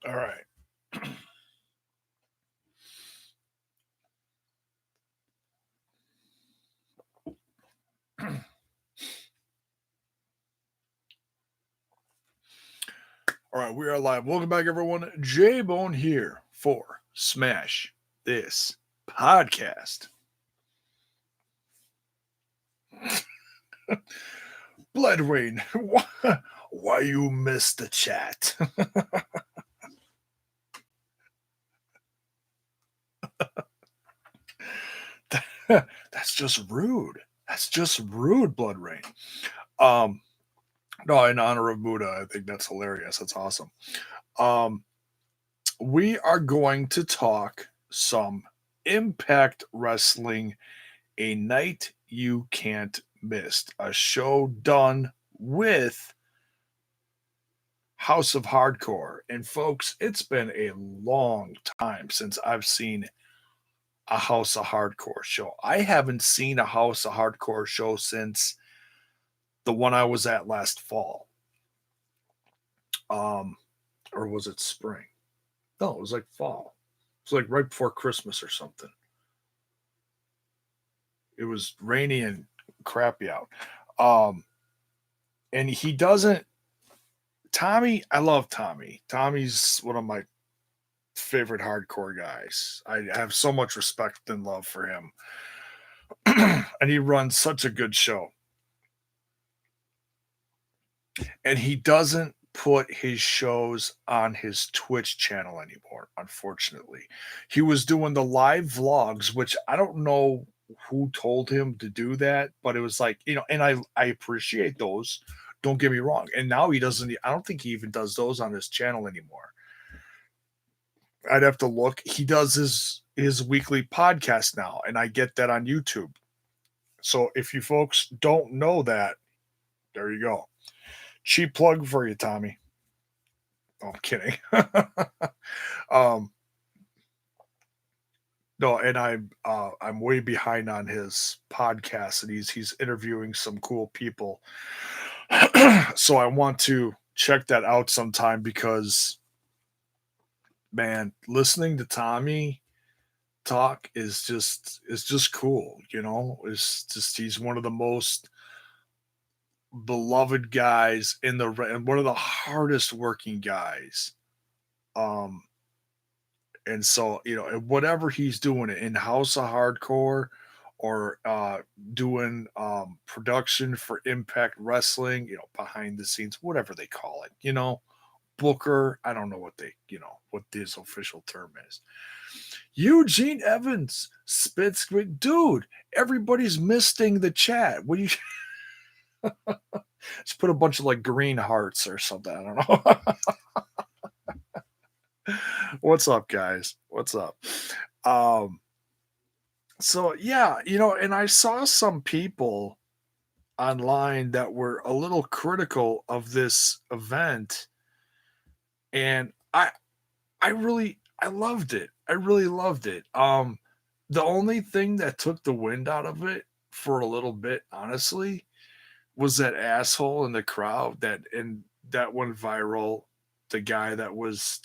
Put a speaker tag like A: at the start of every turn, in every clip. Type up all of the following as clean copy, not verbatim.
A: All right. All right, we are live. Welcome back, everyone. J Bone here for Smash This Podcast. Blood Rain, why you missed the chat? That's just rude. That's just rude, Blood Rain. Um, no, in honor of Buddha, I think that's hilarious. That's awesome. Um, we are going to talk some Impact Wrestling, a night you can't miss, a show done with House of Hardcore. And folks, it's been a long time since I've seen a House of Hardcore show. I haven't seen a House of Hardcore show since the one I was at last fall. Um, or was it spring? No, it was like fall. It was like right before Christmas or something. It was rainy and crappy out. Um, and he doesn't. Tommy, I love Tommy. Tommy's one of my favorite hardcore guys. I have so much respect and love for him. And he runs such a good show. And he doesn't put his shows on his Twitch channel anymore, unfortunately. He was doing the live vlogs, which I don't know who told him to do that, but it was like, and I appreciate those. Don't get me wrong. And now he doesn't, I don't think he even does those on his channel anymore. I'd have to look. He does his weekly podcast now, and I get that on YouTube. So if you folks don't know that, there you go. Cheap plug for you, Tommy. Oh, I'm kidding. um, no, and I'm way behind on his podcast, and he's interviewing some cool people. So I want to check that out sometime because, man, listening to Tommy talk is just cool. It's just he's one of the most beloved guys and one of the hardest working guys. Um, and so whatever he's doing in House of Hardcore or doing production for Impact Wrestling, behind the scenes, whatever they call it, Booker. I don't know what this official term is. Eugene Evans spits great, dude. Everybody's misting the chat. What do you? Just put a bunch of like green hearts or something. I don't know. What's up, guys? What's up? Um, so yeah, and I saw some people online that were a little critical of this event, and I loved it. I really loved it. The only thing that took the wind out of it for a little bit, honestly, was that asshole in the crowd that went viral. The guy that was,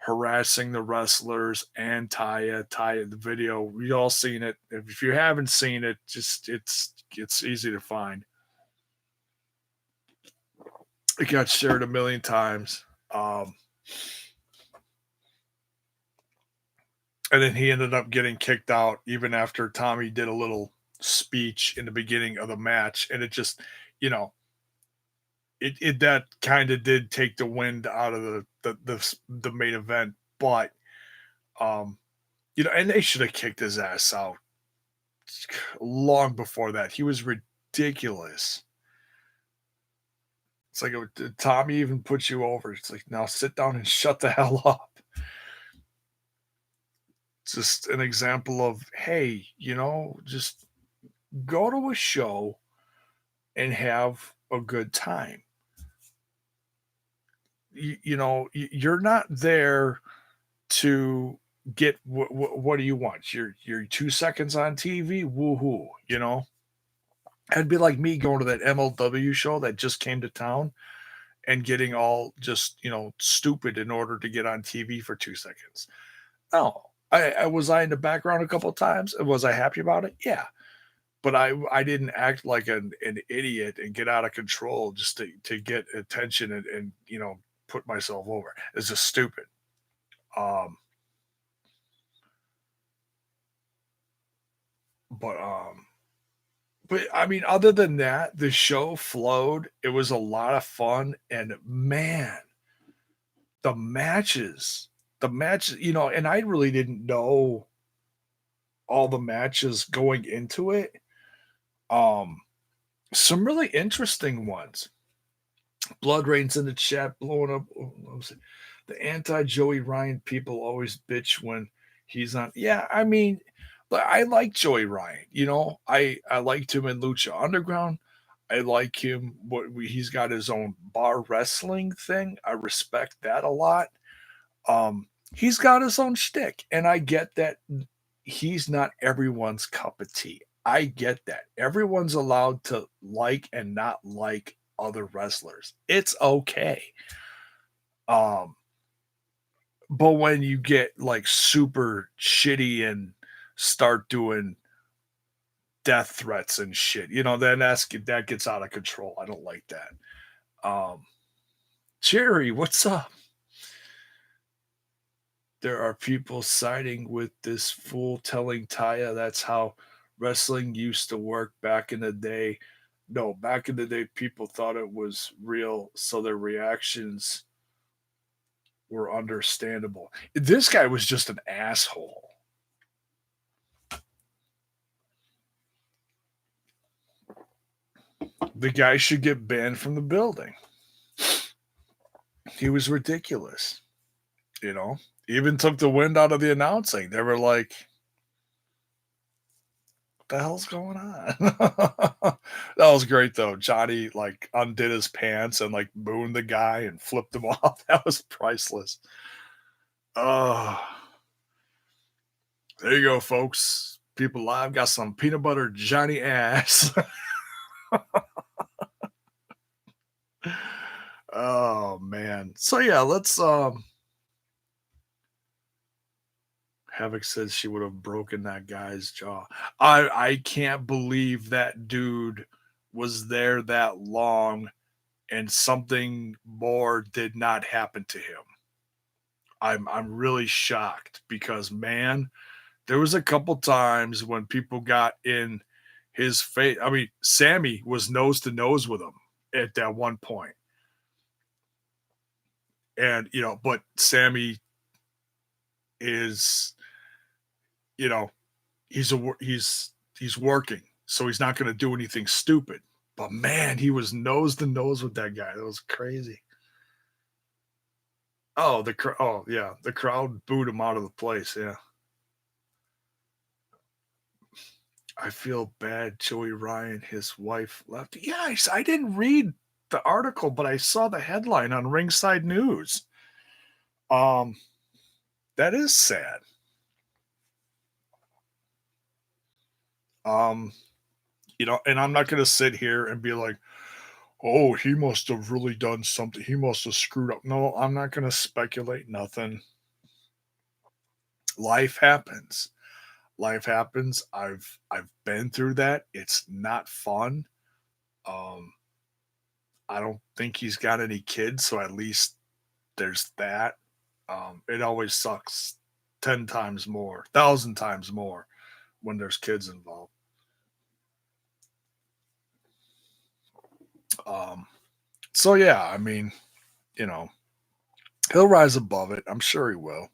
A: harassing the wrestlers and Taya, the video. We all seen it. If you haven't seen it, just it's easy to find. It got shared a million times. And then he ended up getting kicked out even after Tommy did a little speech in the beginning of the match. And it just, you know, it that kind of did take the wind out of the main event. But and they should have kicked his ass out long before that. He was ridiculous. It's like, Tommy even put you over. It's like, now sit down and shut the hell up. It's just an example of, hey, just go to a show and have a good time. You're not there to get what do you want? Your 2 seconds on TV, woohoo! It'd be like me going to that MLW show that just came to town and getting all just stupid in order to get on TV for 2 seconds. Oh, I was I in the background a couple times, and was I happy about it? Yeah, but I didn't act like an idiot and get out of control just to get attention and put myself over. It's just stupid. Um, but I mean, other than that, the show flowed. It was a lot of fun, and man, the matches, and I really didn't know all the matches going into it. Um, some really interesting ones. Blood Rain's in the chat blowing up. What was it? The anti Joey Ryan people always bitch when he's on. Yeah, I mean, I like Joey Ryan. I liked him in Lucha Underground. I like him. He's got his own bar wrestling thing. I respect that a lot. He's got his own shtick, and I get that he's not everyone's cup of tea. I get that. Everyone's allowed to like and not like other wrestlers. It's okay. Um, but when you get like super shitty and start doing death threats and shit, then that gets out of control. I don't like that. Um, Jerry, what's up? There are people siding with this fool telling Taya that's how wrestling used to work back in the day. No, back in the day, people thought it was real, so their reactions were understandable. This guy was just an asshole. The guy should get banned from the building. He was ridiculous. Even took the wind out of the announcing. They were like, what the hell's going on? That was great though. Johnny like undid his pants and like mooned the guy and flipped him off. That was priceless. Oh, there you go, folks. People live got some peanut butter Johnny ass. Oh man. So yeah, let's Havoc says she would have broken that guy's jaw. I can't believe that dude was there that long and something more did not happen to him. I'm really shocked because man, there was a couple times when people got in his face. I mean, Sammy was nose to nose with him at that one point. And but Sammy is, you know, he's working, so he's not going to do anything stupid. But man, he was nose to nose with that guy. That was crazy. Oh, oh yeah, the crowd booed him out of the place. Yeah, I feel bad. Joey Ryan, his wife left. Yeah, I didn't read the article, but I saw the headline on Ringside News. Um, that is sad. Um, and I'm not going to sit here and be like, oh, he must have really done something. He must have screwed up. No, I'm not going to speculate nothing. Life happens. Life happens. I've been through that. It's not fun. Um, I don't think he's got any kids, so at least there's that. It always sucks 10 times more, 1,000 times more when there's kids involved. Um, so yeah, I mean, you know, he'll rise above it. I'm sure he will.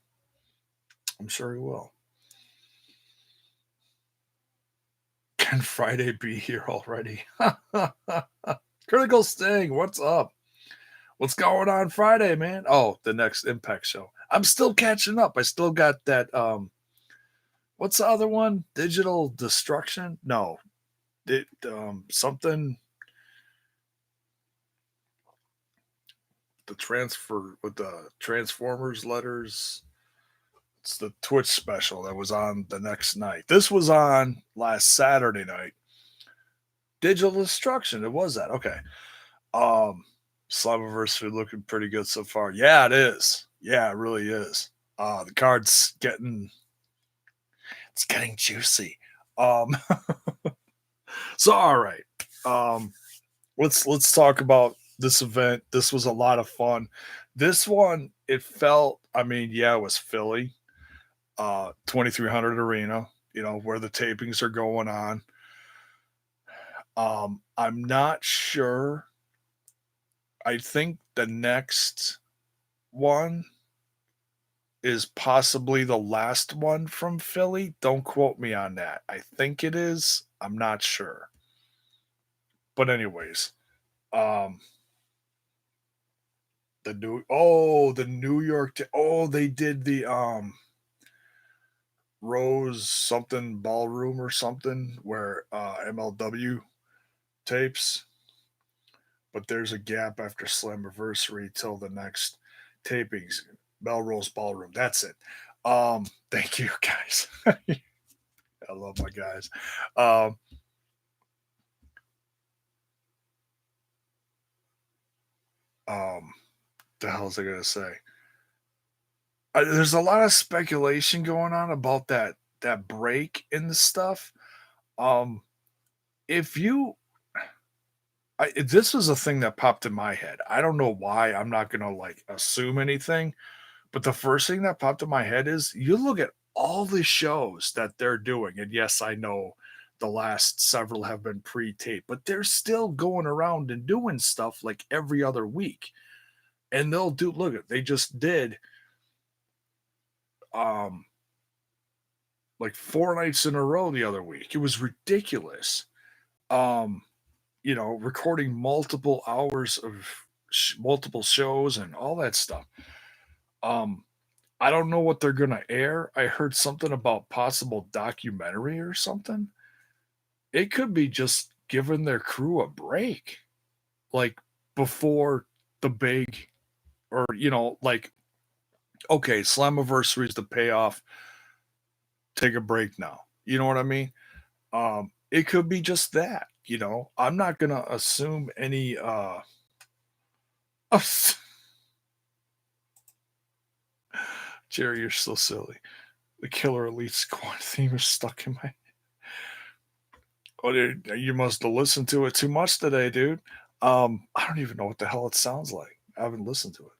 A: I'm sure he will. Can Friday be here already? Critical Sting, what's up? What's going on Friday, man? Oh, the next Impact show. I'm still catching up. I still got that. What's the other one? Digital Destruction? No, something. The transfer with the Transformers letters. It's the Twitch special that was on the next night. This was on last Saturday night. Digital Destruction. It was that. Okay. Um, Slammiversary looking pretty good so far. Yeah, it is. Yeah, it really is. The card's getting juicy. Um, so all right. Um, let's talk about this event. This was a lot of fun. This one, it felt. I mean, yeah, it was Philly, 2300 Arena. You know where the tapings are going on. I'm not sure. I think the next one is possibly the last one from Philly. Don't quote me on that. I think it is. I'm not sure. But anyways, um the New York they did the Rose something ballroom or something where MLW tapes, but there's a gap after Slammiversary till the next tapings. Melrose Ballroom. That's it. Thank you guys. I love my guys. Um, um, the hell's I gonna say? There's a lot of speculation going on about that break in the stuff. Um, if you, this was a thing that popped in my head. I don't know why. I'm not gonna like assume anything, but the first thing that popped in my head is you look at all the shows that they're doing, and yes, I know the last several have been pre-taped, but they're still going around and doing stuff like every other week. And they'll do look at they just did um like 4 nights in a row the other week. It was ridiculous. Um, recording multiple hours of multiple shows and all that stuff. Um, I don't know what they're gonna air. I heard something about possible documentary or something. It could be just giving their crew a break, like before the big, or like okay, Slammiversary is the payoff. Take a break now. You know what I mean? It could be just that. I'm not gonna assume any. Jerry, you're so silly. The Killer Elite Squad theme is stuck in my. Oh, dude, you must have listened to it too much today, dude. I don't even know what the hell it sounds like. I haven't listened to it.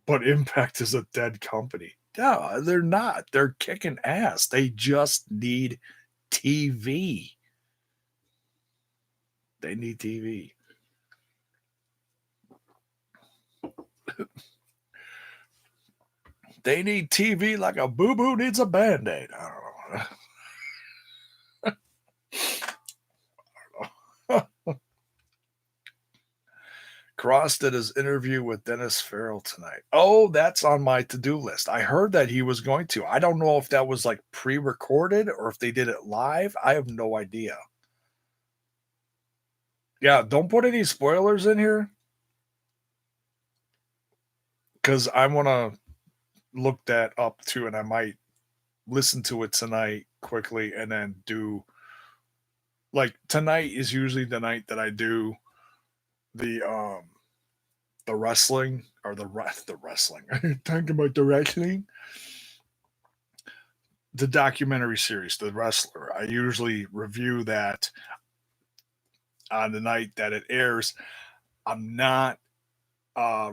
A: But Impact is a dead company. Yeah, they're not. They're kicking ass. They just need TV. They need TV. They need TV like a boo boo needs a band aid. I don't know. Cross did his interview with Dennis Farrell tonight. Oh, that's on my to do list. I heard that he was going to. I don't know if that was like pre recorded or if they did it live. I have no idea. Yeah, don't put any spoilers in here because I want to look that up too, and I might listen to it tonight quickly and then do like tonight is usually the night that I do the the wrestling or the wrestling. Talking about the wrestling, the documentary series, The Wrestler. I usually review that on the night that it airs. I'm not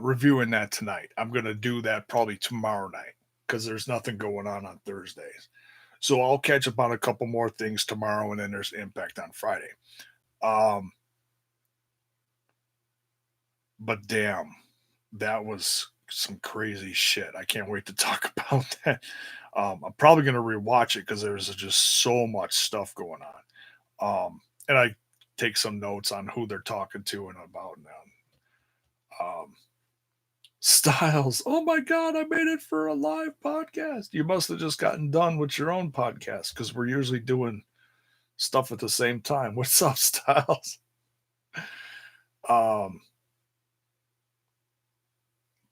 A: reviewing that tonight. I'm going to do that probably tomorrow night because there's nothing going on Thursdays. So I'll catch up on a couple more things tomorrow, and then there's Impact on Friday. Um, but damn, that was some crazy shit. I can't wait to talk about that. I'm probably going to rewatch it because there's just so much stuff going on. And I take some notes on who they're talking to and about now. Um, Styles, oh my God, I made it for a live podcast. You must have just gotten done with your own podcast because we're usually doing stuff at the same time. What's up, Styles? Um,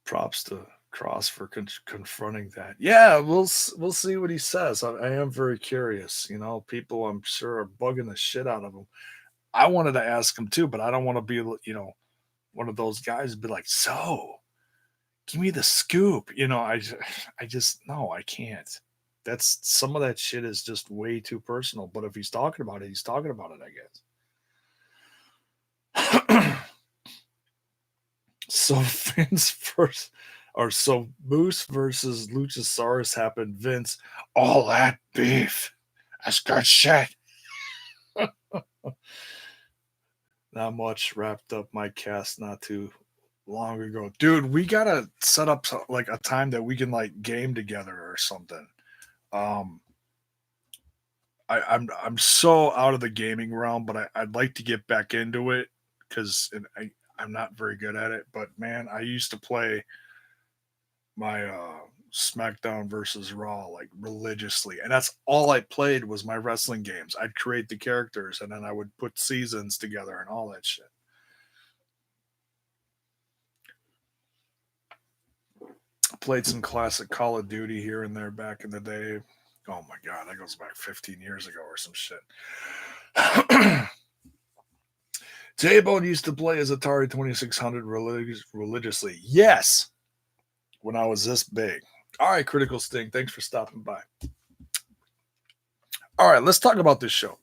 A: Props to Cross for confronting that. Yeah, we'll see what he says. I am very curious. You know, people I'm sure are bugging the shit out of him. I wanted to ask him too, but I don't want to be one of those guys be like, so give me the scoop. I just no, I can't. That's some of that shit is just way too personal. But if he's talking about it, he's talking about it, I guess. So Vince first, or so Moose versus Luchasaurus happened. Vince, all that beef, that's good shit. Not much. Wrapped up my cast not too long ago, dude. We gotta set up like a time that we can like game together or something. Um, I'm so out of the gaming realm, but I'd like to get back into it because I'm not very good at it. But man, I used to play my SmackDown versus Raw like religiously, and that's all I played was my wrestling games. I'd create the characters, and then I would put seasons together and all that shit. Played some classic Call of Duty here and there back in the day. Oh my god, that goes back 15 years ago or some shit. J-Bone used to play his Atari 2600 religiously. Yes, when I was this big. All right, Critical Sting, thanks for stopping by. All right, let's talk about this show.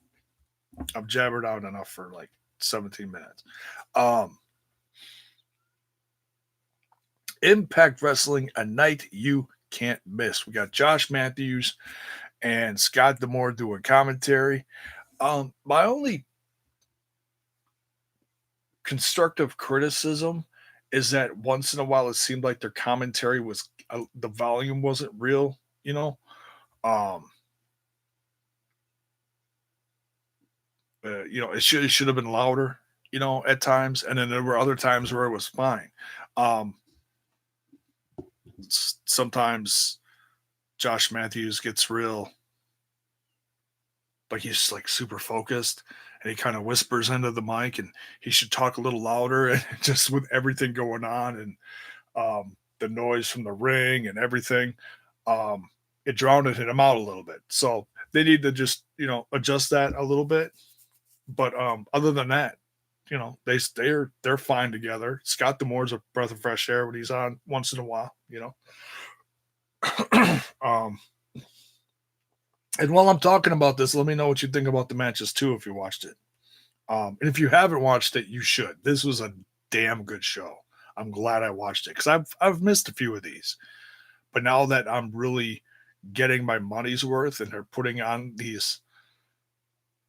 A: I've jabbered out enough for like 17 minutes. Impact Wrestling, a night you can't miss. We got Josh Matthews and Scott D'Amore doing commentary. My only constructive criticism is that once in a while it seemed like their commentary was the volume wasn't real, you know. Um, it should have been louder, at times, and then there were other times where it was fine. Um, Sometimes Josh Matthews gets real, like he's like super focused, and he kind of whispers into the mic, and he should talk a little louder, and just with everything going on, and the noise from the ring and everything, it drowned him out a little bit. So they need to just adjust that a little bit. But other than that, they're fine together. Scott D'Amore's a breath of fresh air when he's on once in a while. um, and while I'm talking about this, let me know what you think about the matches too if you watched it. And if you haven't watched it, you should. This was a damn good show. I'm glad I watched it because I've missed a few of these, but now that I'm really getting my money's worth and they're putting on these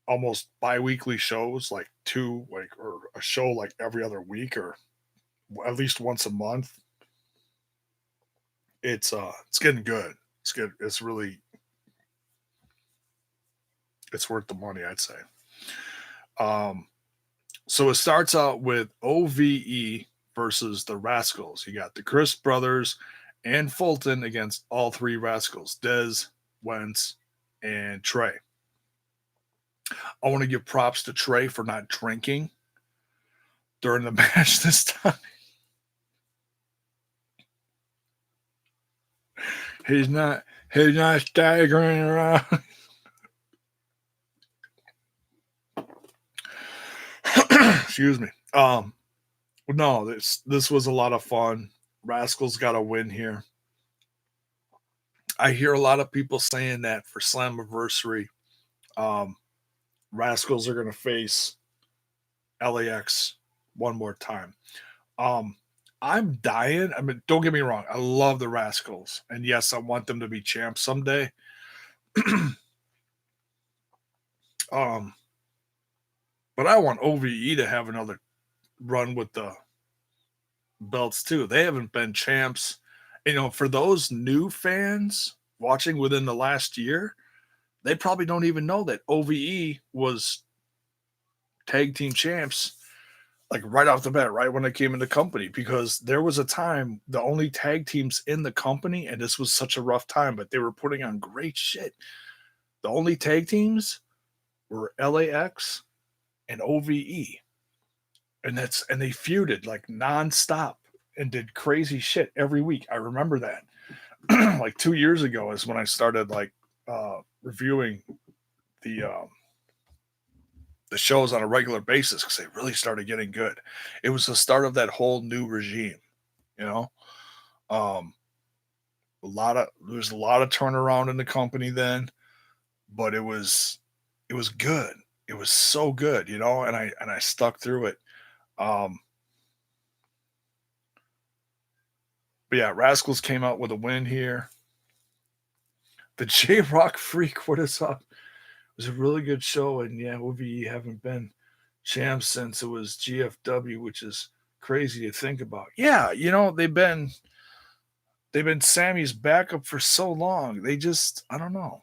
A: almost bi-weekly shows, like or a show like every other week or at least once a month, it's getting good. It's good. It's worth the money, I'd say. Um, so it starts out with OVE versus the Rascals. You got the Chris brothers and Fulton against all three Rascals, Dez, Wentz, and Trey. I want to give props to Trey for not drinking during the match this time. He's not staggering around. Excuse me. No, this was a lot of fun. Rascals got a win here. I hear a lot of people saying that for Slammiversary, um, Rascals are going to face LAX one more time. Um, I'm dying. I mean, don't get me wrong. I love the Rascals, and yes, I want them to be champs someday. um, but I want OVE to have another run with the belts too. They haven't been champs. For those new fans watching within the last year, they probably don't even know that OVE was tag team champs like right off the bat, right when I came in the company, because there was a time the only tag teams in the company, and this was such a rough time, but they were putting on great shit. The only tag teams were LAX and OVE, and they feuded like nonstop and did crazy shit every week. I remember that. Like 2 years ago is when I started like reviewing the the shows on a regular basis because they really started getting good. It was the start of that whole new regime, you know. Um, there's a lot of turnaround in the company then, but it was good. It was so good, you know, and I stuck through it. Um, but yeah, Rascals came out with a win here. The J Rock Freak, what is up? It was a really good show, and yeah, OVE haven't been champs since it was GFW, which is crazy to think about. Yeah, you know, they've been Sammy's backup for so long. They just I don't know.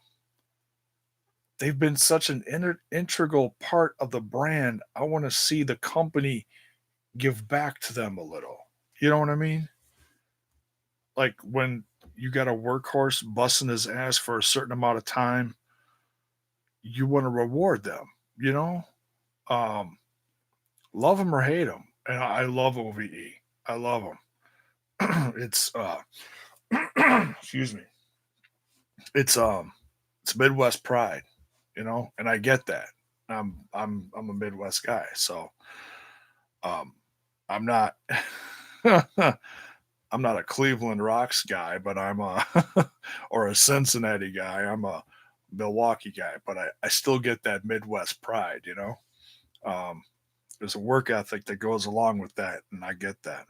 A: They've been such an integral part of the brand. I want to see the company give back to them a little. You know what I mean? Like when you got a workhorse busting his ass for a certain amount of time, you want to reward them, you know? Um, love them or hate them. And I love OVE. I love them. It's excuse me. It's it's Midwest pride, you know, and I get that. I'm a Midwest guy, so um I'm not I'm not a Cleveland Rocks guy, but I'm a or a Cincinnati guy. I'm a Milwaukee guy, but I still get that Midwest pride, you know. Um, there's a work ethic that goes along with that, and I get that.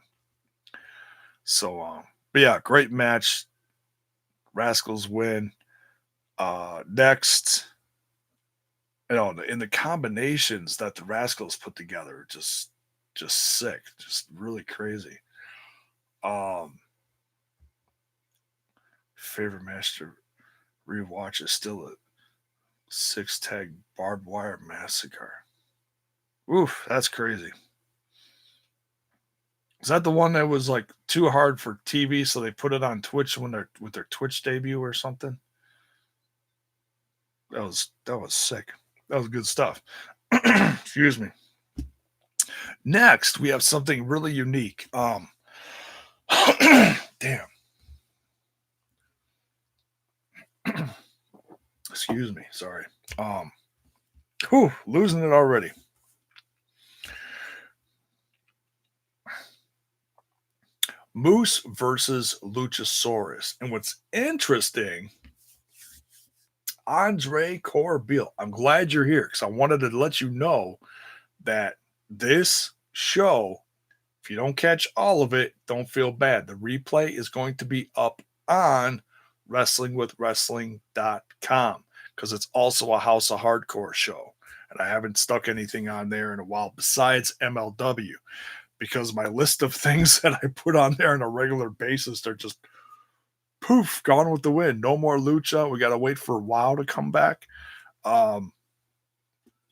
A: So, but yeah, great match. Rascals win. Next, you know, in the combinations that the Rascals put together, just sick, just really crazy. Um, favorite match to rewatch is still a six tag barbed wire massacre. Oof, that's crazy. Is that the one that was like too hard for TV, so they put it on Twitch when they're with their Twitch debut or something? That was sick. That was good stuff. Excuse me. Next, we have something really unique. Damn. Excuse me. Sorry. Um, losing it already. Moose versus Luchasaurus. And what's interesting, Andre Corbeil. I'm glad you're here because I wanted to let you know that this show, if you don't catch all of it, don't feel bad. The replay is going to be up on wrestlingwithwrestling.com because it's also a House of Hardcore show. And I haven't stuck anything on there in a while besides MLW because my list of things that I put on there on a regular basis, they're just poof, gone with the wind. No more Lucha. We got to wait for WoW to come back. Um,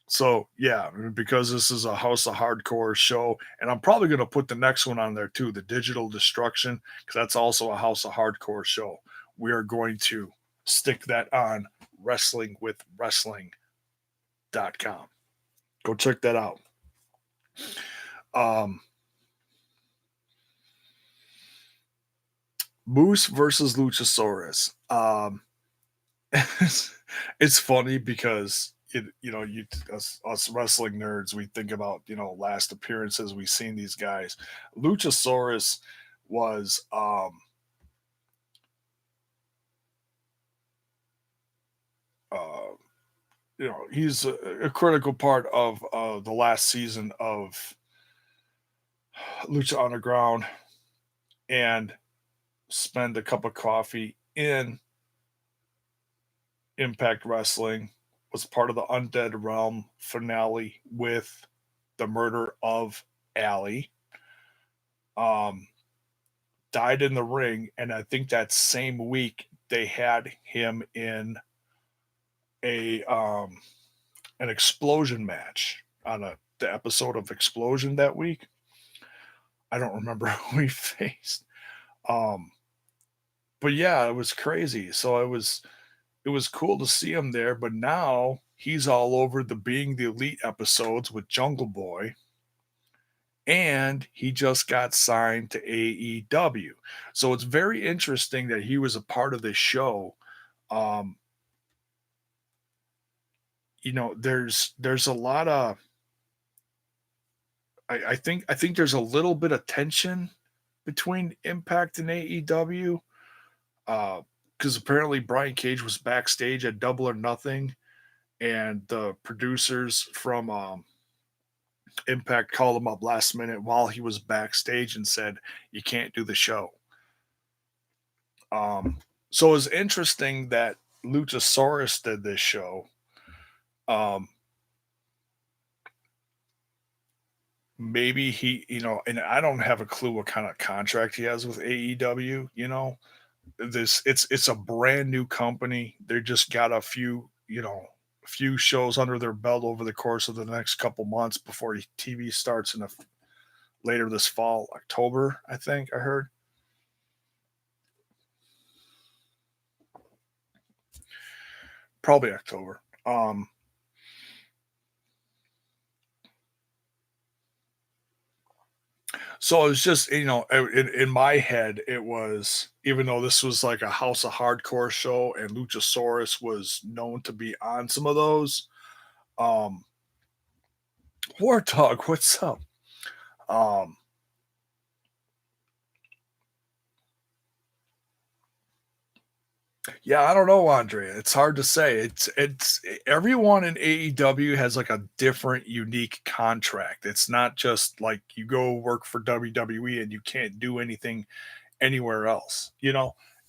A: so yeah, because this is a House of Hardcore show, and I'm probably going to put the next one on there too, the Digital Destruction, because that's also a House of Hardcore show. We are going to stick that on wrestlingwithwrestling.com. Go check that out. Um, Moose versus Luchasaurus. It's funny because you know us wrestling nerds, we think about, you know, last appearances we've seen these guys. Luchasaurus was uh you know, he's a critical part of the last season of Lucha Underground, and spend a cup of coffee in Impact Wrestling, was part of the Undead Realm finale with the murder of Allie. Um, died in the ring, and I think that same week they had him in a an explosion match on the episode of Explosion that week. I don't remember who he faced. Um, but yeah, it was crazy. So it was cool to see him there, but now he's all over the Being the Elite episodes with Jungle Boy, and he just got signed to AEW. So it's very interesting that he was a part of this show. Um, there's a lot of I think there's a little bit of tension between Impact and AEW. Because apparently Brian Cage was backstage at Double or Nothing, and the producers from Impact called him up last minute while he was backstage and said, "You can't do the show." Um, so it's interesting that Luchasaurus did this show. Um, Maybe and I don't have a clue what kind of contract he has with AEW. It's a brand new company. They just got a few shows under their belt over the course of the next couple months before TV starts later this fall, October, I think I heard. Probably October. So it was just, in my head, it was, even though this was like a House of Hardcore show and Luchasaurus was known to be on some of those. Um, War Dog, what's up? Um, yeah, I don't know, Andrea. It's hard to say. It's everyone in AEW has like a different, unique contract. It's not just like you go work for WWE and you can't do anything anywhere else.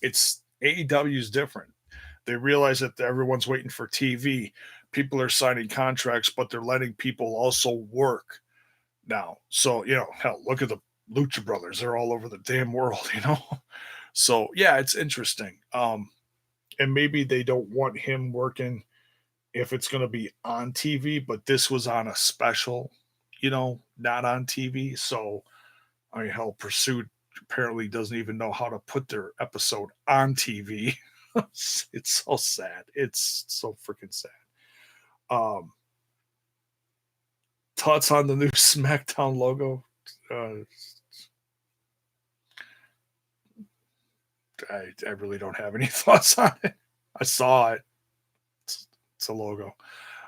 A: It's AEW is different. They realize that everyone's waiting for TV. People are signing contracts, but they're letting people also work now. So, hell, look at the Lucha Brothers. They're all over the damn world. So, yeah, it's interesting. And maybe they don't want him working if it's going to be on TV, but this was on a special, not on TV. So, I mean, hell, Pursuit apparently doesn't even know how to put their episode on TV. It's so sad. It's so freaking sad. Um, Thoughts on the new SmackDown logo? Uh, I really don't have any thoughts on it. I saw it. It's a logo.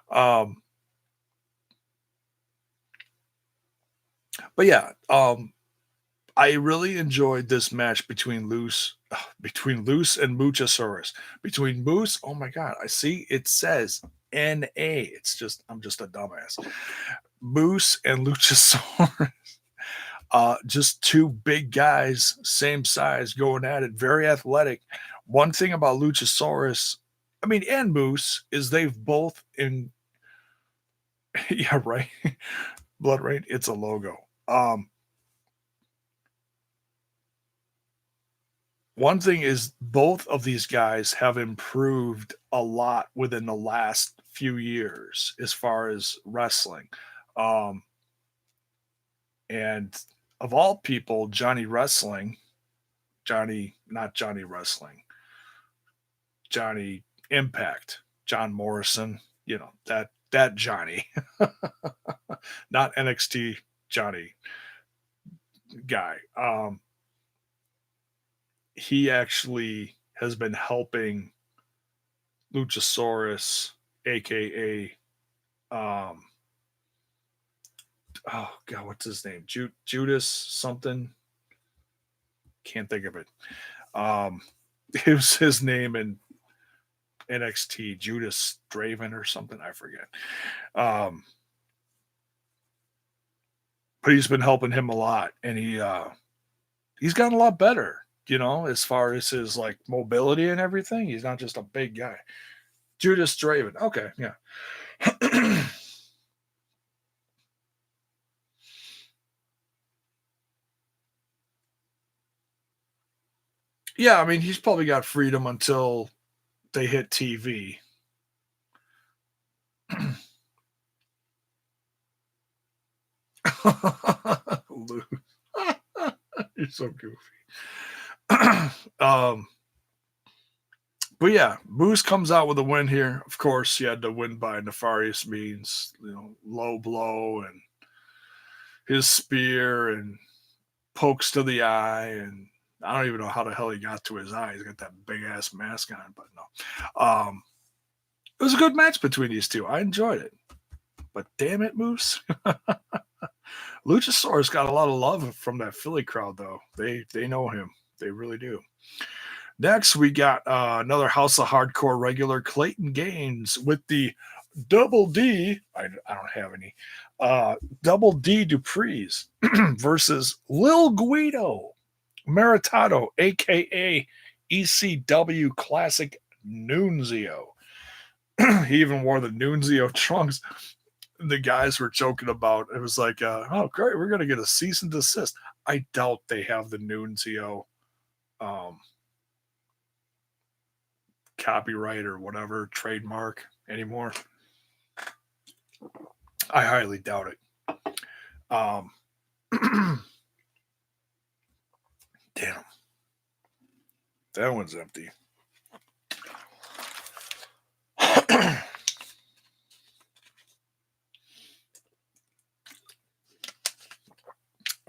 A: Um, but yeah, I really enjoyed this match between Loose and Moochasaurus. Between Moose, oh my god, I see it says NA. I'm just a dumbass. Moose and Luchasaurus. Just two big guys, same size, going at it, very athletic. One thing about Luchasaurus, I mean, and Moose, is they've both in yeah, right. Blood Rain, it's a logo. One thing is both of these guys have improved a lot within the last few years as far as wrestling. Um, and of all people, not Johnny Wrestling, Johnny Impact, John Morrison, that Johnny, not NXT Johnny guy. He actually has been helping Luchasaurus, aka oh god, what's his name? Judas something. Can't think of it. Um, it was his name in NXT, Judas Draven or something. I forget. Um, but he's been helping him a lot, and he's gotten a lot better. As far as his like mobility and everything, he's not just a big guy. Judas Draven. Okay, yeah. Yeah, I mean, he's probably got freedom until they hit TV. Lose. You're so goofy. um, but yeah, Moose comes out with a win here. Of course, he had to win by nefarious means, low blow and his spear and pokes to the eye. And I don't even know how the hell he got to his eye. He's got that big ass mask on, but no. It was a good match between these two. I enjoyed it. But damn it, Moose. Luchasaurus got a lot of love from that Philly crowd, though. They know him. They really do. Next, we got another House of Hardcore regular, Clayton Gaines, with the Double D. I don't have any. Double D Dupree's versus Lil Guido Maritato, aka ECW Classic Nunzio. He even wore the Nunzio trunks. The guys were joking about it was like, oh great, we're gonna get a cease and desist. I doubt they have the Nunzio copyright or whatever trademark anymore. I highly doubt it. Um, damn, that one's empty.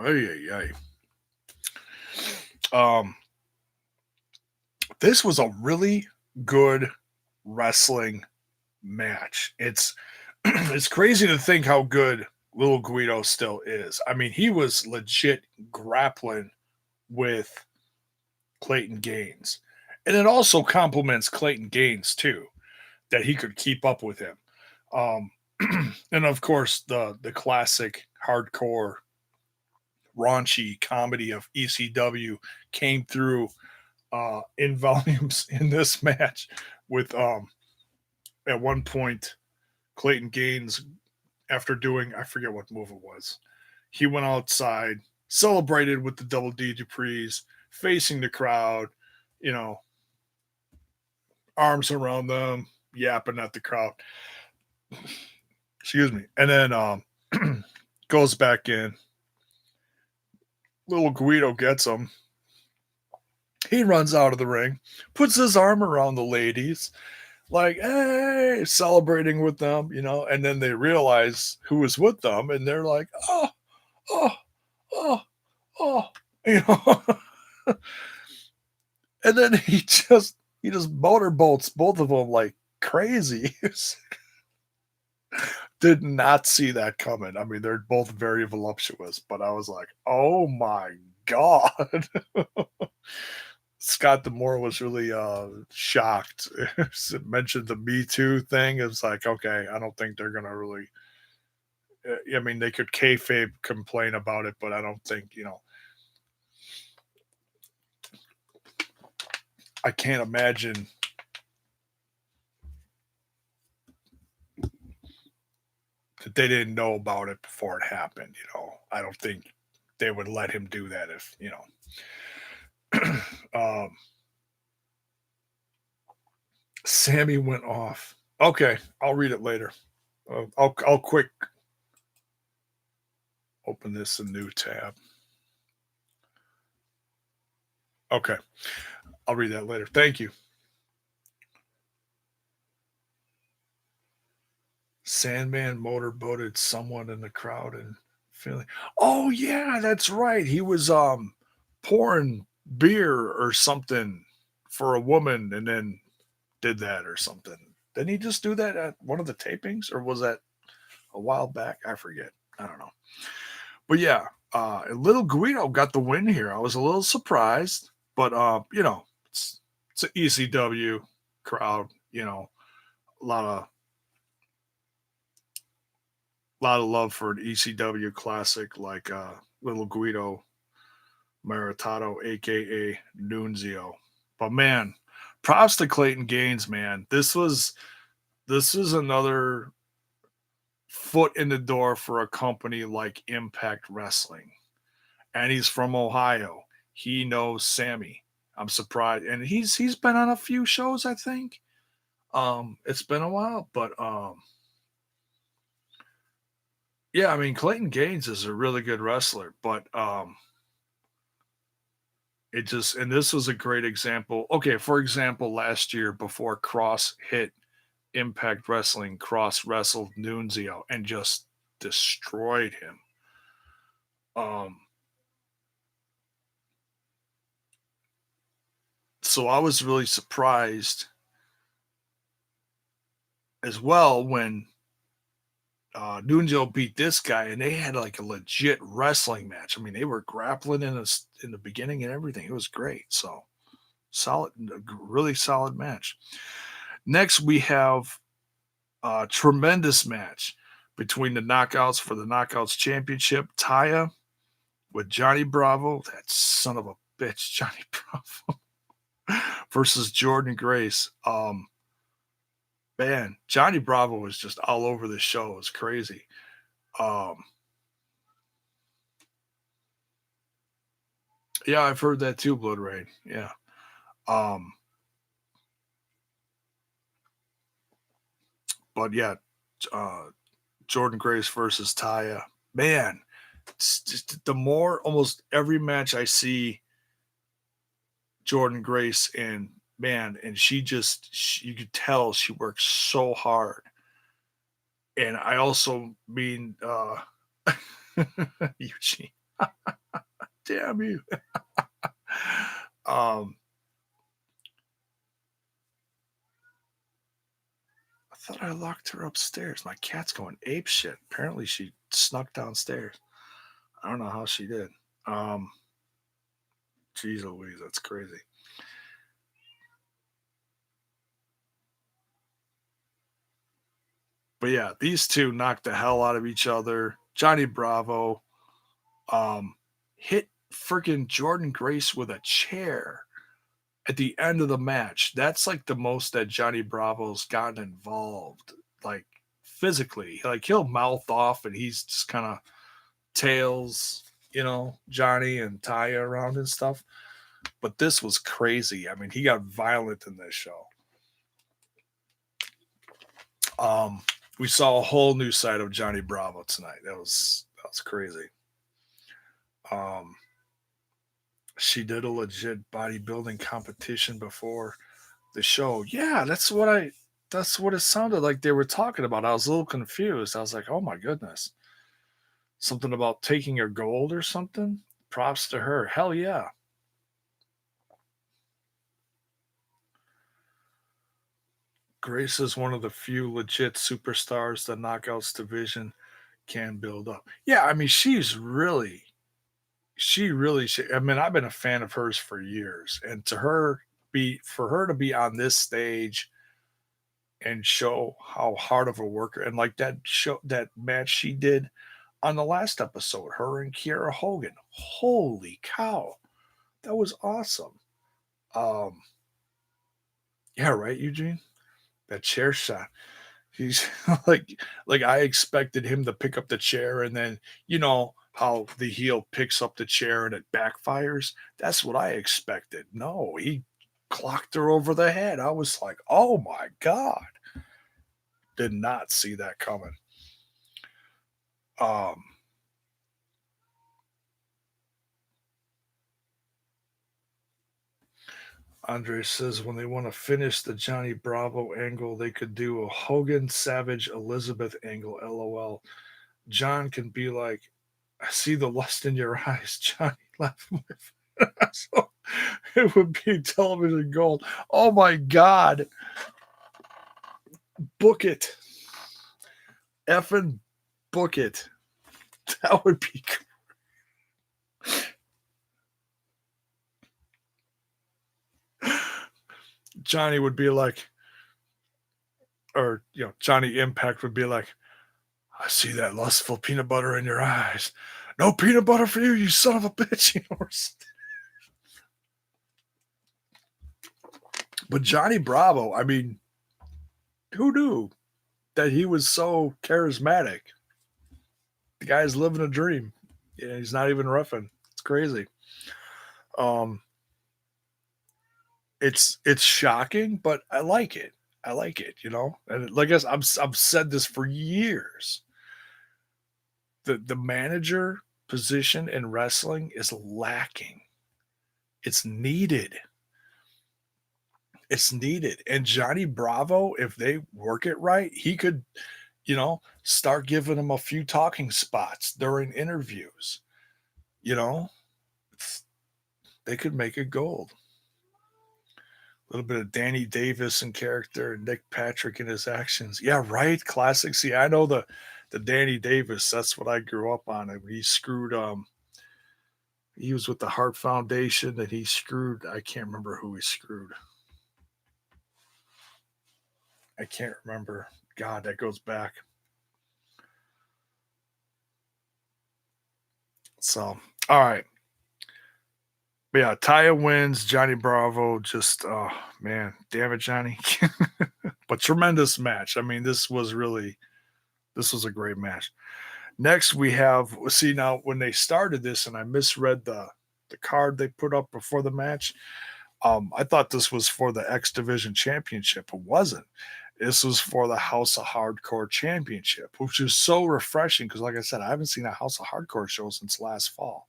A: Ay, ay, ay. This was a really good wrestling match. It's crazy to think how good Little Guido still is. I mean, he was legit grappling with Clayton Gaines. And it also compliments Clayton Gaines too, that he could keep up with him. Um, and of course the classic hardcore raunchy comedy of ECW came through in volumes in this match with at one point Clayton Gaines, after doing, I forget what move it was, he went outside, celebrated with the Double D Duprees, facing the crowd, you know, arms around them, yapping at the crowd. Excuse me. And then goes back in. Little Guido gets him. He runs out of the ring, puts his arm around the ladies, like, hey, celebrating with them, and then they realize who was with them, and they're like, oh, oh, oh, oh, you know. And then he just motorbolts both of them like crazy. Did not see that coming. I mean, they're both very voluptuous, but I was like, oh my god. Scott Demore was really shocked. It mentioned the Me Too thing. It was like, okay, I don't think they're gonna really. I mean, they could kayfabe complain about it, but I don't think I can't imagine that they didn't know about it before it happened. I don't think they would let him do that if um, Sammy went off. Okay, I'll read it later. I'll quick open this a new tab. Okay, I'll read that later. Thank you. Sandman motorboated someone in the crowd and feeling. Oh yeah, that's right. He was pouring beer or something for a woman and then did that or something. Didn't he just do that at one of the tapings or was that a while back? I forget. I don't know. But yeah, little Guido got the win here. I was a little surprised, but it's an ECW crowd, a lot of love for an ECW classic like Little Guido Maritato, aka Nunzio. But man, props to Clayton Gaines, man. This was another foot in the door for a company like Impact Wrestling. And he's from Ohio. He knows Sammy. I'm surprised. And he's been on a few shows, I think. It's been a while, but Yeah, I mean, Clayton Gaines is a really good wrestler, but, it just and this was a great example. Okay, for example, last year before Cross hit Impact Wrestling, Cross wrestled Nunzio and just destroyed him. Um, so I was really surprised as well when Nunzio beat this guy, and they had like a legit wrestling match. I mean, they were grappling in the beginning and everything. It was great. So solid, really solid match. Next, we have a tremendous match between the Knockouts for the Knockouts Championship. Taya with Johnny Bravo, that son of a bitch, Johnny Bravo, versus Jordan Grace. Man, Johnny Bravo was just all over the show. It was crazy. Um, yeah, I've heard that too, Blood Rain. Yeah. Um, but yeah, uh, Jordan Grace versus Taya. Man, it's just the more almost every match I see Jordan Grace in, man, and you could tell she works so hard. And I also mean, Eugene, damn you. um, I thought I locked her upstairs. My cat's going ape shit. Apparently, she snuck downstairs. I don't know how she did. Um, Jeez Louise, that's crazy. But yeah, these two knocked the hell out of each other. Johnny Bravo um, hit freaking Jordan Grace with a chair at the end of the match. That's like the most that Johnny Bravo's gotten involved, like physically. Like he'll mouth off and he's just kind of tails, Johnny and Taya around and stuff. But this was crazy. I mean, he got violent in this show. Um, we saw a whole new side of Johnny Bravo tonight. That was crazy. Um, she did a legit bodybuilding competition before the show. Yeah, that's what it sounded like they were talking about. I was a little confused. I was like, "Oh my goodness." Something about taking her gold or something? Props to her. Hell yeah. Grace is one of the few legit superstars the knockouts division can build up. Yeah, I mean, I mean, I've been a fan of hers for years. And for her to be on this stage and show how hard of a worker, and like that match she did on the last episode, her and Kiera Hogan. Holy cow. That was awesome. Um, yeah, right, Eugene? That chair shot. He's like I expected him to pick up the chair and then how the heel picks up the chair and it backfires. That's what I expected. No, he clocked her over the head. I was like, oh my god, did not see that coming. Um, Andre says when they want to finish the Johnny Bravo angle, they could do a Hogan Savage Elizabeth angle. LOL. John can be like, I see the lust in your eyes, Johnny. Laughing with so it would be television gold. Oh my god. Book it. Effing book it. That would be Johnny would be like, or Johnny Impact would be like, I see that lustful peanut butter in your eyes. No peanut butter for you, you son of a bitch. But Johnny Bravo, I mean, who knew that he was so charismatic? The guy's living a dream. Yeah, he's not even roughing. It's crazy. Um, it's shocking, but I like it. I like it, And like I've said this for years. The manager position in wrestling is lacking. It's needed. It's needed. And Johnny Bravo, if they work it right, he could, start giving him a few talking spots during interviews. You know, It's- they could make it gold. A little bit of Danny Davis in character, Nick Patrick in his actions. Yeah, right. Classic. See, I know the Danny Davis. That's what I grew up on. And he screwed. He was with the Heart Foundation, and he screwed. I can't remember who he screwed. I can't remember. God, that goes back. So, all right. But yeah, Taya wins. Johnny Bravo just, oh man, damn it, Johnny. But tremendous match. I mean, this was a great match. Next, we have see now when they started this, and I misread the card they put up before the match. I thought this was for the X Division Championship. It wasn't. This was for the House of Hardcore Championship, which is so refreshing because, like I said, I haven't seen a House of Hardcore show since last fall,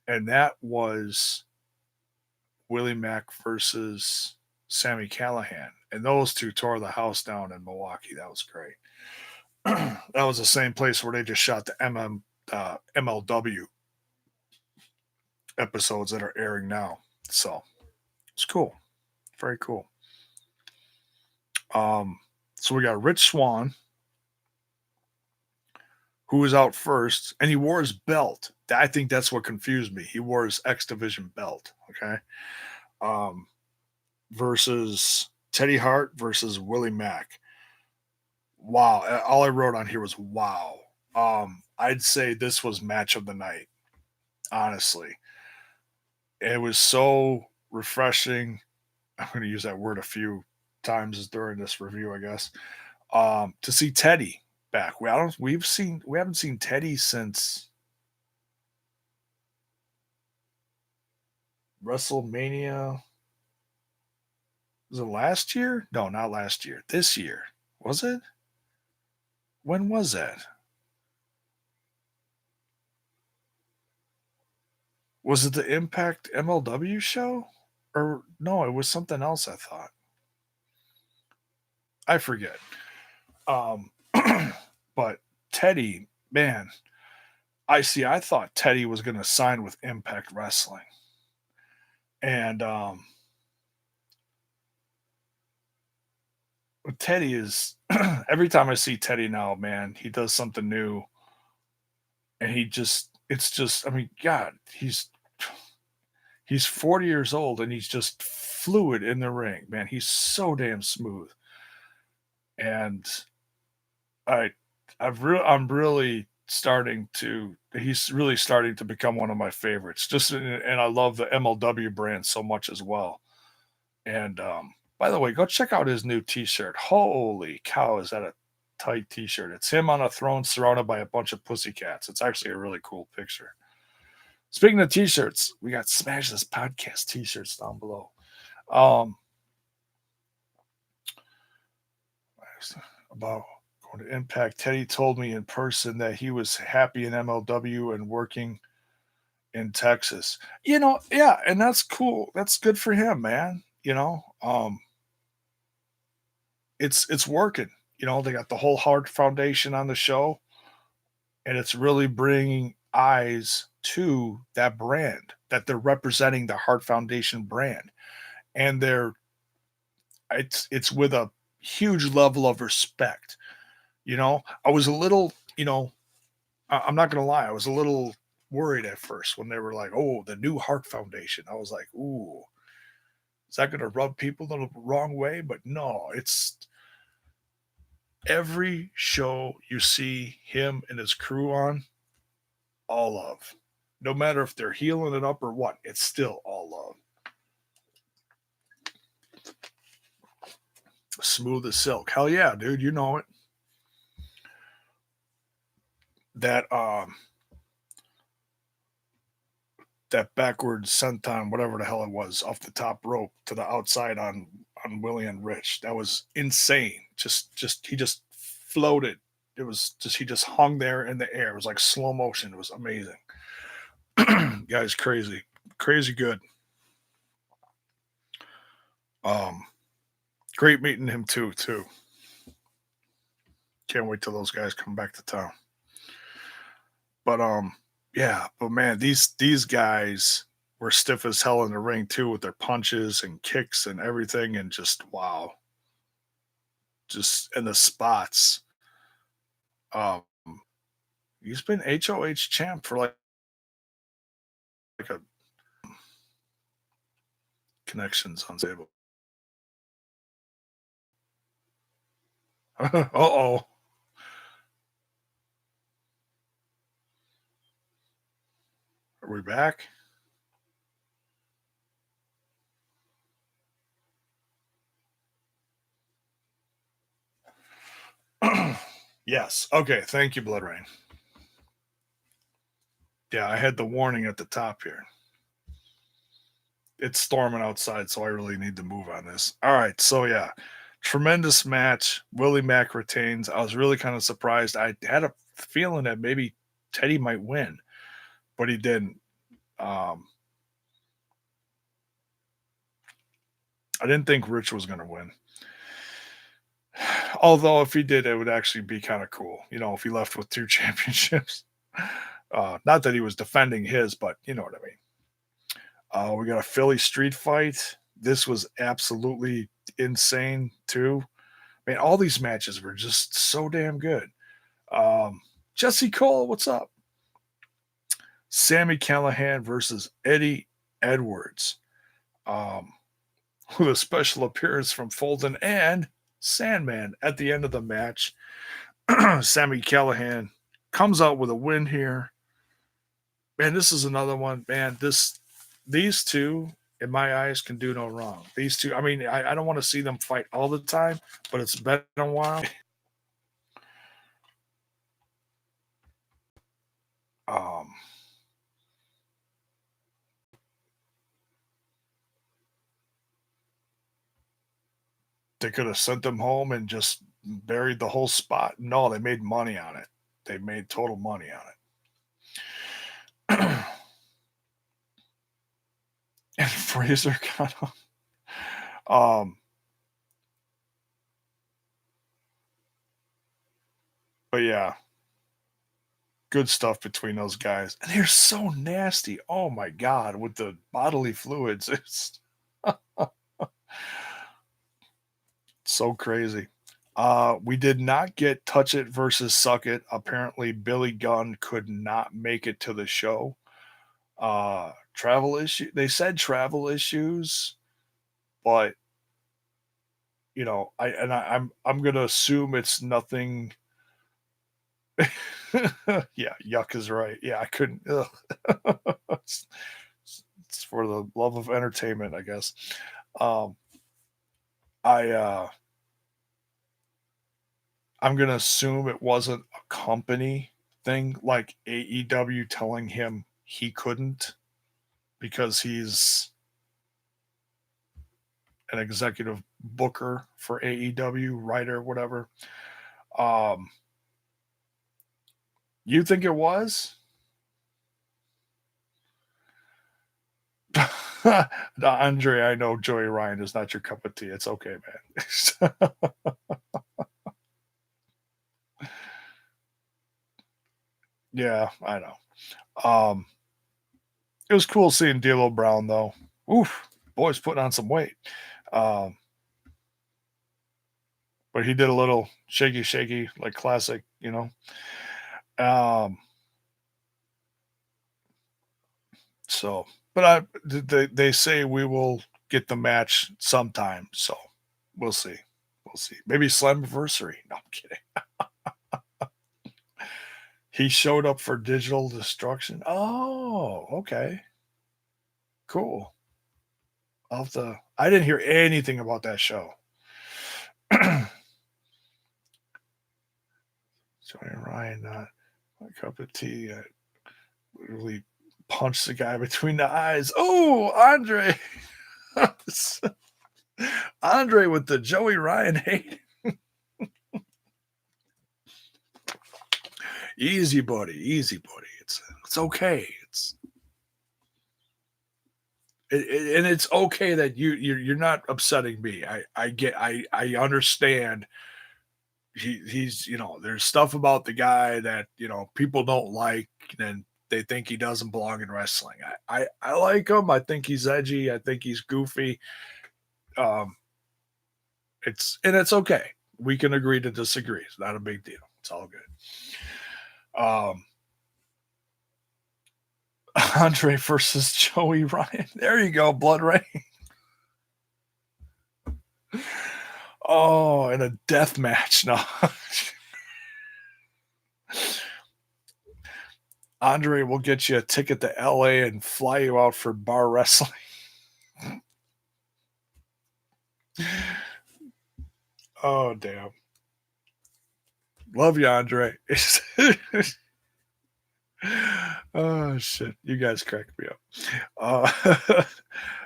A: and that was Willie Mack versus Sammy Callahan, and those two tore the house down in Milwaukee. That was great. That was the same place where they just shot the MLW episodes that are airing now. So it's cool, very cool. So we got Rich Swan, who was out first, and he wore his belt. I think that's what confused me. He wore his X Division belt. Okay. Um, versus Teddy Hart versus Willie Mack. Wow. All I wrote on here was wow. I'd say this was match of the night, honestly. It was so refreshing. I'm going to use that word a few times during this review, I guess. To see Teddy back. We haven't seen Teddy since WrestleMania. Was it last year? No, not last year. This year. Was it? When was that? Was it the Impact MLW show? Or no, it was something else I thought. I forget. Um but Teddy, man, I thought Teddy was gonna sign with Impact Wrestling. And Teddy is every time I see Teddy now, man, he does something new and it's just I mean, God, he's 40 years old and he's just fluid in the ring, man. He's so damn smooth. And I I'm really starting to he's really starting to become one of my favorites. And I love the MLW brand so much as well. And by the way, go check out his new t-shirt. Holy cow, is that a tight t-shirt? It's him on a throne surrounded by a bunch of pussycats. It's actually a really cool picture. Speaking of t-shirts, we got Smash This Podcast t-shirts down below. Um about going to Impact. Teddy told me in person that he was happy in MLW and working in Texas. Yeah, and that's cool. That's good for him, man. It's working. They got the whole Heart Foundation on the show, and it's really bringing eyes to that brand that they're representing the Heart Foundation brand, and it's with a huge level of respect. I was a little, I'm not gonna lie, I was a little worried at first when they were like, "Oh, the new Heart Foundation." I was like, "Ooh, is that gonna rub people the wrong way?" But no, it's every show you see him and his crew on, all love. No matter if they're healing it up or what, it's still all love. Smooth as silk. Hell yeah, dude, you know it. That that backwards senton, whatever the hell it was, off the top rope to the outside on Willie and Rich. That was insane. Just he just floated It was just he just hung there in the air. It was like slow motion. It was amazing. Guy's crazy, crazy good. Um, Great meeting him too. Can't wait till those guys come back to town. But yeah, but man, these guys were stiff as hell in the ring too with their punches and kicks and everything, and just wow, just in the spots. Um, he's been HOH champ for like a connections unstable. Uh oh, are we back? Yes. Okay. Thank you, Blood Rain. Yeah, I had the warning at the top here. It's storming outside, so I really need to move on this. All right, so yeah, tremendous match. Willie Mack retains. I was really kind of surprised. I had a feeling that maybe Teddy might win, but he didn't. Um, I didn't think Rich was going to win. Although if he did, it would actually be kind of cool. You know, if he left with two championships. Not that he was defending his, but you know what I mean. We got a Philly street fight. This was absolutely insane too. Man, all these matches were just so damn good. Um, Jesse Cole, what's up? Sammy Callahan versus Eddie Edwards, um, with a special appearance from Fulton and Sandman at the end of the match. Sammy Callahan comes out with a win here. Man, this is another one. Man, these two, in my eyes, can do no wrong. These two, I mean, I don't want to see them fight all the time, but it's been a while. Um, they could have sent them home and just buried the whole spot. No, they made money on it. They made total money on it. And Fraser got him. Um, but yeah, good stuff between those guys. And they're so nasty. Oh my god, with the bodily fluids. It's so crazy. We did not get Touch It versus Suck It. Apparently, Billy Gunn could not make it to the show. Travel issue. They said travel issues, but you know, I'm gonna assume it's nothing. Yeah, yuck is right. Yeah, I couldn't. Ugh. it's, it's for the love of entertainment, I guess. Um, I I'm gonna assume it wasn't a company thing like AEW telling him he couldn't because he's an executive booker for AEW, writer, whatever. Um, you think it was? Andre, I know Joey Ryan is not your cup of tea. It's okay, man. Yeah, I know. Um, it was cool seeing D'Lo Brown though. Oof, boy's putting on some weight. Um, but he did a little shaky, shaky, like classic, you know. Um, so, but they say we will get the match sometime. So we'll see. We'll see. Maybe Slammiversary. No, I'm kidding. He showed up for Digital Destruction. Oh, okay. Cool. I'll have to, I didn't hear anything about that show. Johnny Ryan, not my cup of tea. I literally punched the guy between the eyes. Oh, Andre. Andre with the Joey Ryan hate. Easy, buddy. Easy, buddy. It's okay. And it's okay that you're not upsetting me. I understand. He's there's stuff about the guy that people don't like, and they think he doesn't belong in wrestling. I like him. I think he's edgy. I think he's goofy. Um, it's okay. We can agree to disagree. It's not a big deal. It's all good. Um, Andre versus Joey Ryan. There you go, Blood Rain. Oh, in a death match. No. Andre will get you a ticket to LA and fly you out for bar wrestling. Oh, damn. Love you, Andre. Oh, shit. You guys crack me up.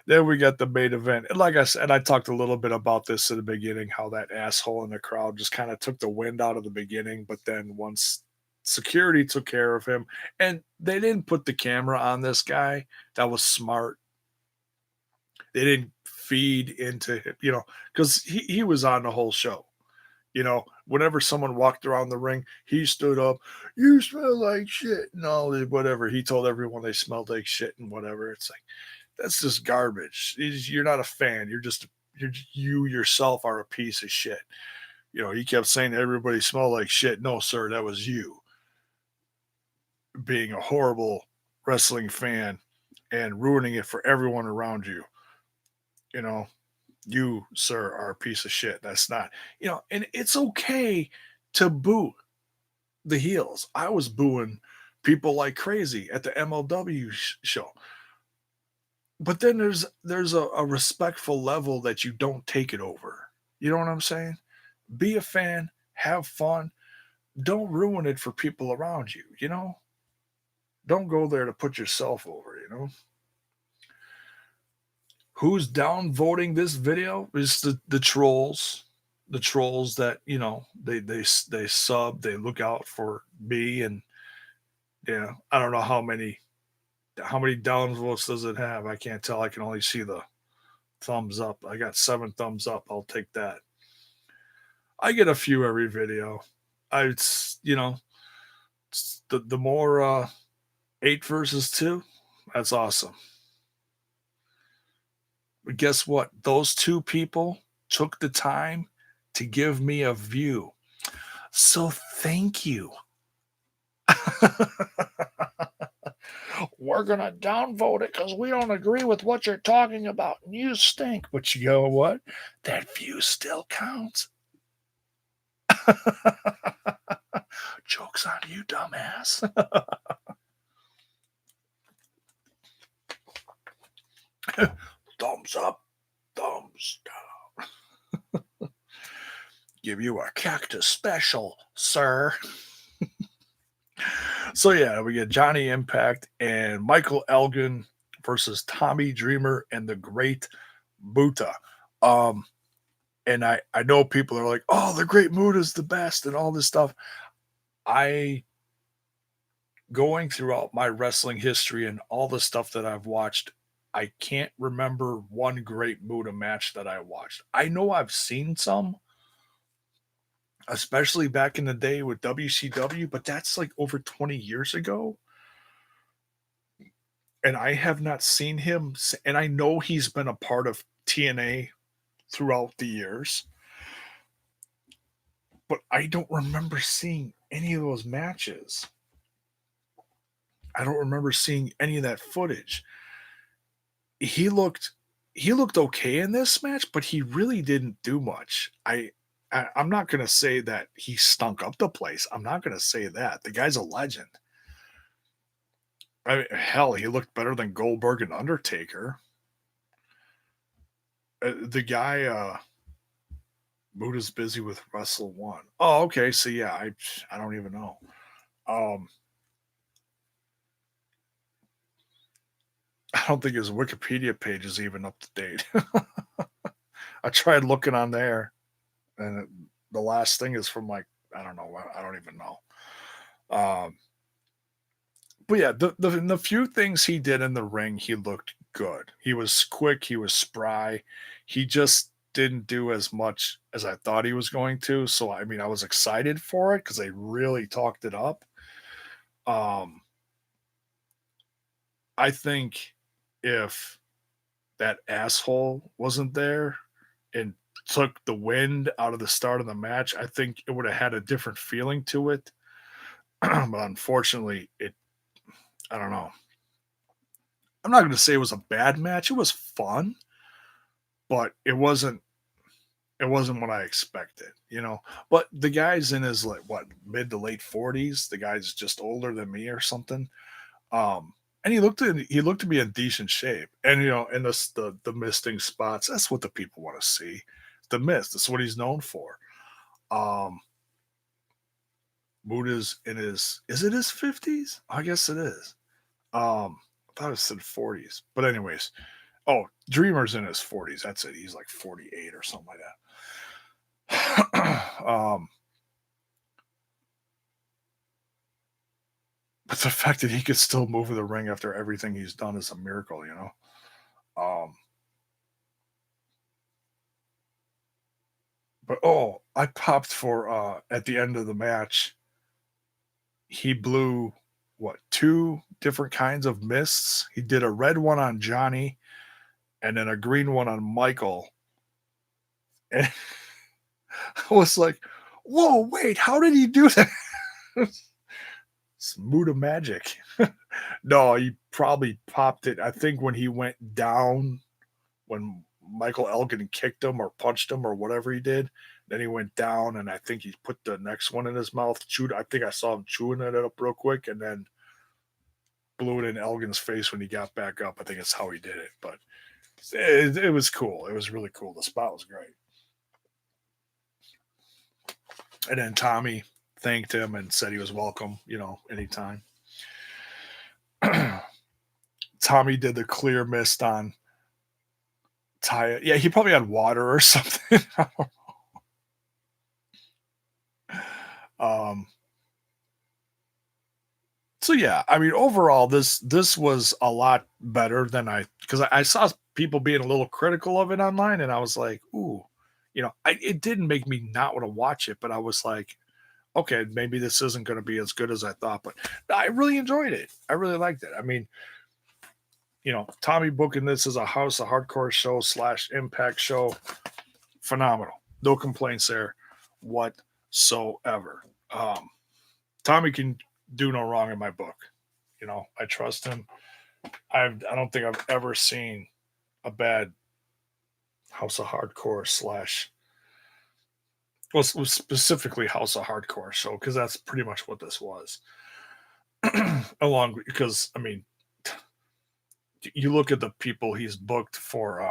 A: Then we got the main event. And like I said, I talked a little bit about this in the beginning, how that asshole in the crowd just kind of took the wind out of the beginning. But then once security took care of him, and they didn't put the camera on this guy, that was smart. They didn't feed into him, because he was on the whole show. Whenever someone walked around the ring, he stood up. You smell like shit. No, whatever. He told everyone they smelled like shit and whatever. It's like that's just garbage. You're not a fan. You yourself are a piece of shit. He kept saying everybody smelled like shit. No, sir, that was you being a horrible wrestling fan and ruining it for everyone around you. You know, you, sir, are a piece of shit. That's not, and it's okay to boo the heels. I was booing people like crazy at the MLW show. But then there's a respectful level that you don't take it over. You know what I'm saying? Be a fan, have fun, don't ruin it for people around you. Don't go there to put yourself over. Who's down voting this video is the trolls. The trolls that, they sub, they look out for me, and I don't know how many down votes does it have? I can't tell. I can only see the thumbs up. I got 7 thumbs up. I'll take that. I get a few every video. It's the more 8 versus 2, that's awesome. But guess what? Those 2 people took the time to give me a view. So thank you. We're going to downvote it because we don't agree with what you're talking about. And you stink. But you know what? That view still counts. Joke's on you, dumbass. Thumbs up, thumbs down. Give you a cactus special, sir. So yeah, we get Johnny Impact and Michael Elgin versus Tommy Dreamer and the Great Muta. Um, and I know people are like, oh, the Great Muta is the best and all this stuff. I going throughout my wrestling history and all the stuff that I've watched, I can't remember one Great Muta match that I watched. I know I've seen some, especially back in the day with WCW, but that's like over 20 years ago. And I have not seen him. And I know he's been a part of TNA throughout the years, but I don't remember seeing any of those matches. I don't remember seeing any of that footage. He looked he looked okay in this match, but he really didn't do much. I'm not gonna say that he stunk up the place. I'm not gonna say that. The guy's a legend. I mean, hell, he looked better than Goldberg and Undertaker. The guy Muda's busy with Wrestle One. Oh, okay. So yeah, I don't even know. Um, I don't think his Wikipedia page is even up to date. I tried looking on there, and the last thing is from like I don't know. I don't even know. Um, but yeah, the few things he did in the ring, he looked good. He was quick, he was spry. He just didn't do as much as I thought he was going to. So I mean, I was excited for it because they really talked it up. Um, I think if that asshole wasn't there and took the wind out of the start of the match, I think it would have had a different feeling to it. But unfortunately, I don't know. I'm not going to say it was a bad match. It was fun, but it wasn't what I expected, you know. But the guy's in his like what mid to late 40s. The guy's just older than me or something. And he looked to be in decent shape. And and the misting spots, that's what the people want to see. The mist, that's what he's known for. Um Muda's in his is it his 50s? I guess it is. I thought it said 40s. But anyways, oh, Dreamer's in his 40s. That's it. He's like 48 or something like that. But the fact that he could still move in the ring after everything he's done is a miracle. Um, but oh, I popped for at the end of the match, he blew what, two different kinds of mists. He did a red one on Johnny and then a green one on Michael. And I was like, whoa, wait, how did he do that? It's Muda magic. No, he probably popped it. I think when he went down, when Michael Elgin kicked him or punched him or whatever he did, then he went down, and I think he put the next one in his mouth. Chewed. I think I saw him chewing it up real quick, and then blew it in Elgin's face when he got back up. I think it's how he did it, but it was cool. It was really cool. The spot was great. And then Tommy thanked him and said he was welcome, anytime. Tommy did the clear mist on Ty. Yeah, he probably had water or something. um, so yeah, I mean, overall, this was a lot better than because I saw people being a little critical of it online, and I was like, ooh, it didn't make me not want to watch it, but I was like, okay, maybe this isn't going to be as good as I thought, but I really enjoyed it. I really liked it. I mean, Tommy booking this as a House of Hardcore show slash Impact show, phenomenal. No complaints there whatsoever. Tommy can do no wrong in my book. I trust him. I don't think I've ever seen a bad House of Hardcore slash, well, specifically House of Hardcore show, because that's pretty much what this was. Because I mean, you look at the people he's booked for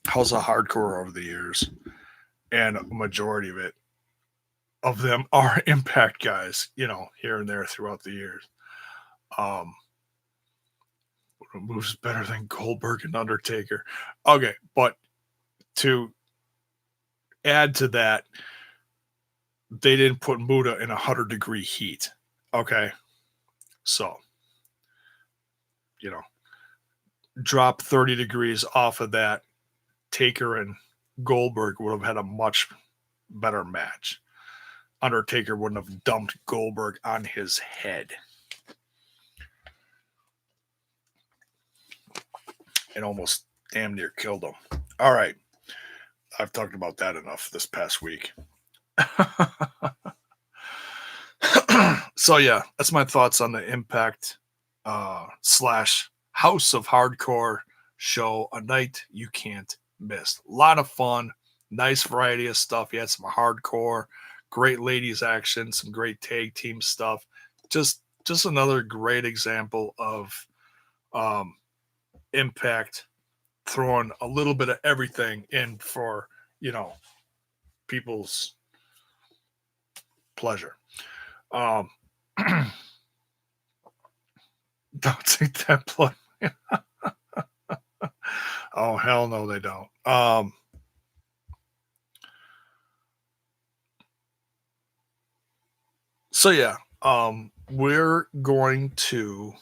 A: House of Hardcore over the years, and a majority of them are Impact guys, here and there throughout the years. Um, moves better than Goldberg and Undertaker. Okay, but to add to that, they didn't put Muda in 100-degree heat. Okay, so you know, drop 30 degrees off of that. Taker and Goldberg would have had a much better match. Undertaker wouldn't have dumped Goldberg on his head and almost damn near killed him. All right, I've talked about that enough this past week. So yeah, that's my thoughts on the Impact slash House of Hardcore show. A night you can't miss. A lot of fun, nice variety of stuff. You had some hardcore, great ladies action, some great tag team stuff. Just another great example of um, Impact throwing a little bit of everything in for people's pleasure. Um, don't take that plug. Oh hell no, they don't. So yeah, We're going to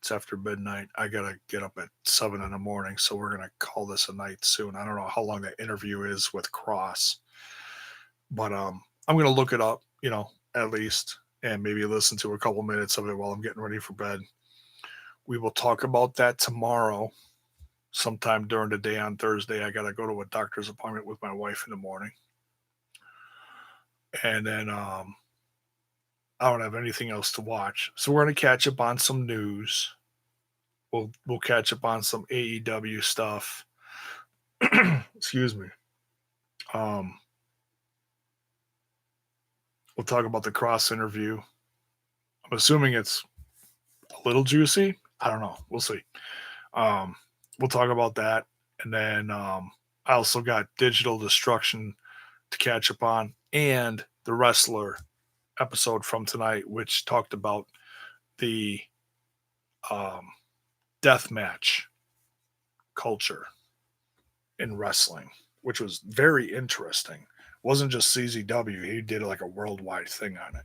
A: it's after midnight. I gotta get up at 7 in the morning, so we're gonna call this a night soon. I don't know how long that interview is with Cross, but I'm gonna look it up, at least, and maybe listen to a couple minutes of it while I'm getting ready for bed. We will talk about that tomorrow, sometime during the day on Thursday. I gotta go to a doctor's appointment with my wife in the morning, and then I don't have anything else to watch, so we're gonna catch up on some news. We'll catch up on some AEW stuff. Excuse me. Um, we'll talk about the Cross interview. I'm assuming it's a little juicy. I don't know. We'll see. Um, we'll talk about that, and then I also got Digital Destruction to catch up on, and the Wrestler episode from tonight, which talked about the um, death match culture in wrestling, which was very interesting. It wasn't just CZW; he did like a worldwide thing on it.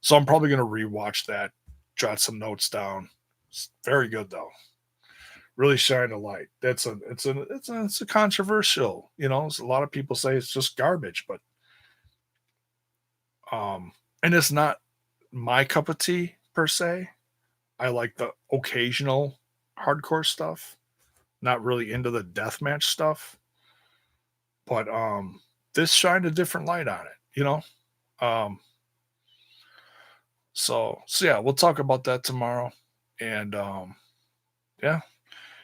A: So I'm probably going to rewatch that, jot some notes down. It's very good though. Really shine a light. It's a controversial. A lot of people say it's just garbage, but um, and it's not my cup of tea per se. I like the occasional hardcore stuff. Not really into the deathmatch stuff, but this shined a different light on it. Um, so yeah, we'll talk about that tomorrow. And yeah,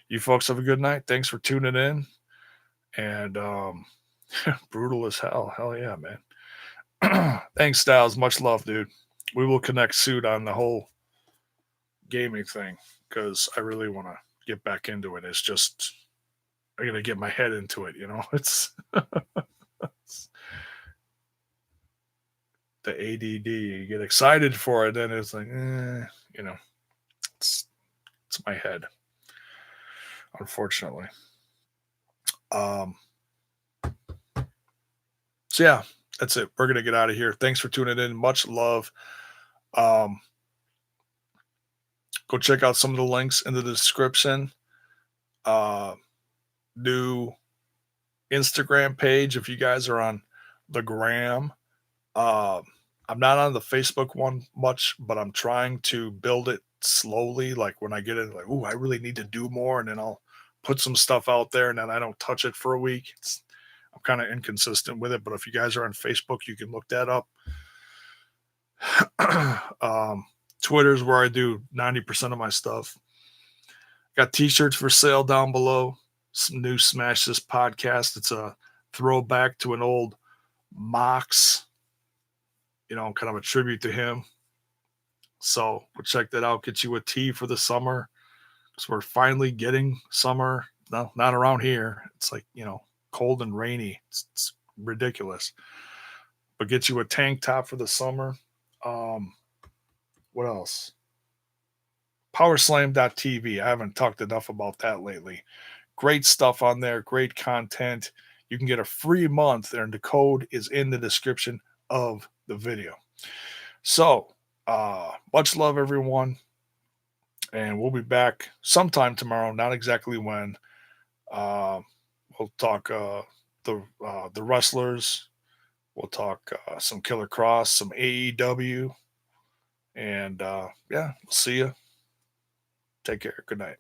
A: you folks have a good night. Thanks for tuning in. And brutal as hell. Hell yeah, man. Thanks, Styles. Much love, dude. We will connect soon on the whole gaming thing because I really want to get back into it. It's just I gotta get my head into it. It's the ADD. You get excited for it, then it's like, you know, it's it's my head, unfortunately. Um, so yeah, that's it. We're gonna get out of here. Thanks for tuning in. Much love. Um, go check out some of the links in the description. Uh, New Instagram page if you guys are on the gram. Um, I'm not on the Facebook one much, but I'm trying to build it slowly. Like when I get it, like, oh, I really need to do more, and then I'll put some stuff out there, and then I don't touch it for a week. I'm kind of inconsistent with it, but if you guys are on Facebook, you can look that up. um, Twitter's where I do 90% of my stuff. Got t-shirts for sale down below. Some new Smash This podcast. It's a throwback to an old Mox, kind of a tribute to him. So we'll check that out. Get you a tee for the summer because we're finally getting summer. No, not around here. It's like, cold and rainy. It's ridiculous. But get you a tank top for the summer. Um, what else? Powerslam.tv. I haven't talked enough about that lately. Great stuff on there, great content. You can get a free month, and the code is in the description of the video. So, much love, everyone. And we'll be back sometime tomorrow, not exactly when. Uh, we'll talk the wrestlers. We'll talk some Killer Cross, some AEW. And yeah, we'll see you. Take care. Good night.